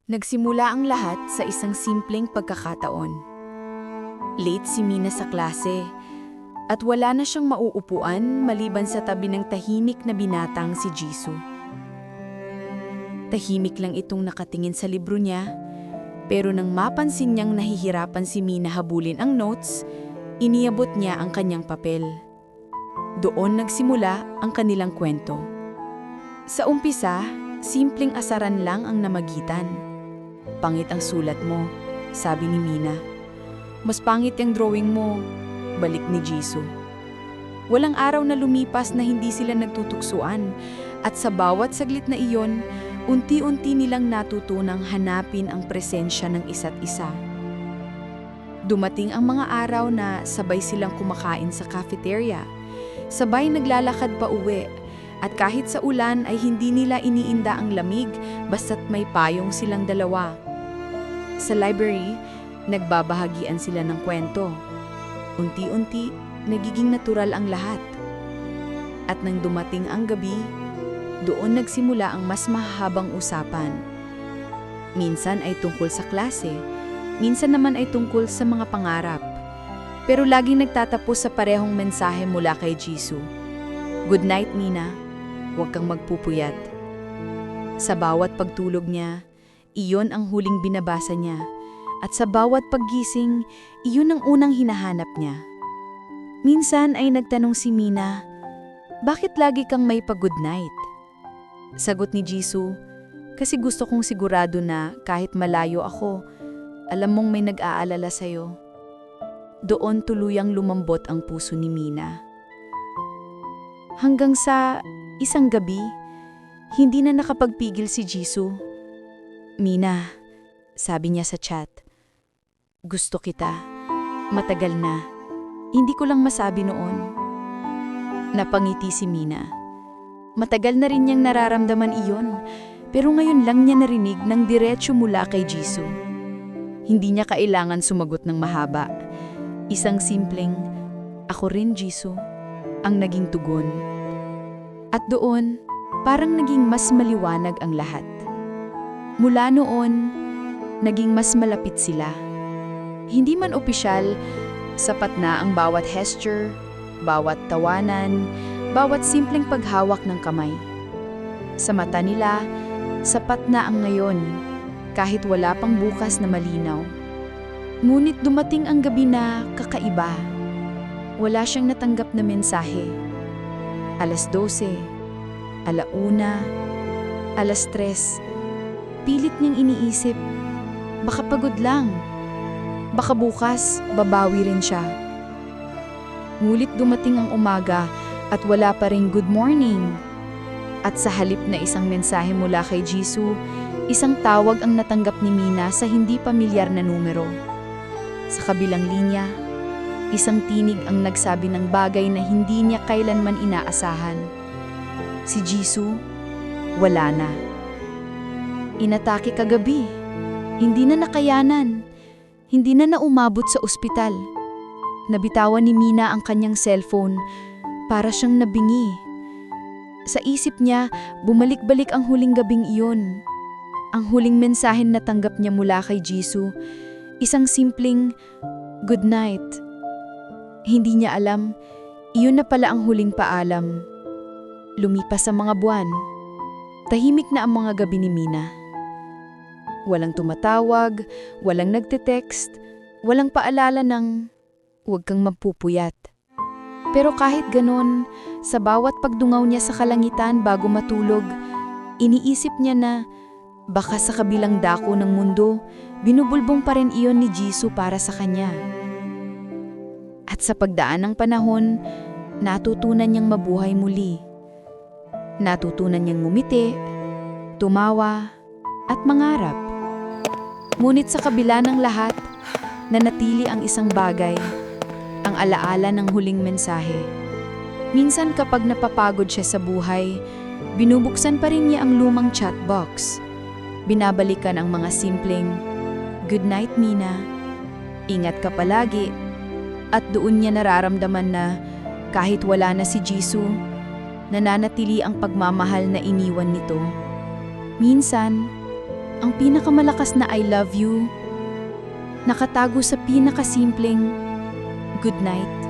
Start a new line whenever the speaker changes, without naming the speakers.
Nagsimula ang lahat sa isang simpleng pagkakataon. Late si Mina sa klase at wala na siyang mauupuan maliban sa tabi ng tahimik na binatang si Jisoo. Tahimik lang itong nakatingin sa libro niya, pero nang mapansin niyang nahihirapan si Mina habulin ang notes, iniabot niya ang kanyang papel. Doon nagsimula ang kanilang kwento. Sa umpisa, simpleng asaran lang ang namagitan. "Pangit ang sulat mo," sabi ni Mina. "Mas pangit yung drawing mo," balik ni Jisoo. Walang araw na lumipas na hindi sila nagtutuksuan, at sa bawat saglit na iyon, unti-unti nilang natutunang hanapin ang presensya ng isa't isa. Dumating ang mga araw na sabay silang kumakain sa cafeteria, sabay naglalakad pa uwi, at kahit sa ulan ay hindi nila iniinda ang lamig basta't may payong silang dalawa. Sa library, nagbabahagian sila ng kwento. Unti-unti, nagiging natural ang lahat. At nang dumating ang gabi, doon nagsimula ang mas mahahabang usapan. Minsan ay tungkol sa klase, minsan naman ay tungkol sa mga pangarap. Pero laging nagtatapos sa parehong mensahe mula kay Jisoo. "Good night, Mina. Huwag kang magpupuyat." Sa bawat pagtulog niya, iyon ang huling binabasa niya. At sa bawat paggising, iyon ang unang hinahanap niya. Minsan ay nagtanong si Mina, "Bakit lagi kang may pa-good night?" Sagot ni Jisoo, "Kasi gusto kong sigurado na kahit malayo ako, alam mong may nag-aalala sa'yo." Doon tuluyang lumambot ang puso ni Mina. Hanggang sa isang gabi, hindi na nakapagpigil si Jisoo. "Mina," sabi niya sa chat, "gusto kita. Matagal na. Hindi ko lang masabi noon." Napangiti si Mina. Matagal na rin niyang nararamdaman iyon, pero ngayon lang niya narinig ng diretso mula kay Jisoo. Hindi niya kailangan sumagot ng mahaba. Isang simpleng, "Ako rin, Jisoo," ang naging tugon. At doon, parang naging mas maliwanag ang lahat. Mula noon, naging mas malapit sila. Hindi man opisyal, sapat na ang bawat gesture, bawat tawanan, bawat simpleng paghawak ng kamay. Sa mata nila, sapat na ang ngayon, kahit wala pang bukas na malinaw. Ngunit dumating ang gabi na kakaiba. Wala siyang natanggap na mensahe. 12:00, 1:00, 3:00. Pilit niyang iniisip, baka pagod lang. Baka bukas, babawi rin siya. Ngulit dumating ang umaga at wala pa ring good morning. At sa halip na isang mensahe mula kay Jisoo, isang tawag ang natanggap ni Mina sa hindi pamilyar na numero. Sa kabilang linya, isang tinig ang nagsabi ng bagay na hindi niya kailanman inaasahan. Si Jisoo, wala na. Inatake kagabi. Hindi na nakayanan. Hindi na naumabot sa ospital. Nabitawan ni Mina ang kanyang cellphone para siyang nabingi. Sa isip niya, bumalik-balik ang huling gabing iyon. Ang huling mensahe na tanggap niya mula kay Jisoo, isang simpleng, "Good night." Hindi niya alam, iyon na pala ang huling paalam. Lumipas ang mga buwan. Tahimik na ang mga gabi ni Mina. Walang tumatawag, walang nagte-text, walang paalala ng, "Huwag kang magpupuyat." Pero kahit ganon, sa bawat pagdungaw niya sa kalangitan bago matulog, iniisip niya na baka sa kabilang dako ng mundo, binubulbong pa rin iyon ni Jisoo para sa kanya. At sa pagdaan ng panahon, natutunan niyang mabuhay muli. Natutunan niyang ngumiti, tumawa, at mangarap. Ngunit sa kabila ng lahat, nanatili ang isang bagay, ang alaala ng huling mensahe. Minsan kapag napapagod siya sa buhay, binubuksan pa rin niya ang lumang chat box. Binabalikan ang mga simpleng, "Good night, Mina. Ingat ka palagi." At doon niya nararamdaman na kahit wala na si Jisoo, nananatili ang pagmamahal na iniwan nito. Minsan, Ang pinakamalakas na I love you, nakatago sa pinakasimpleng good night.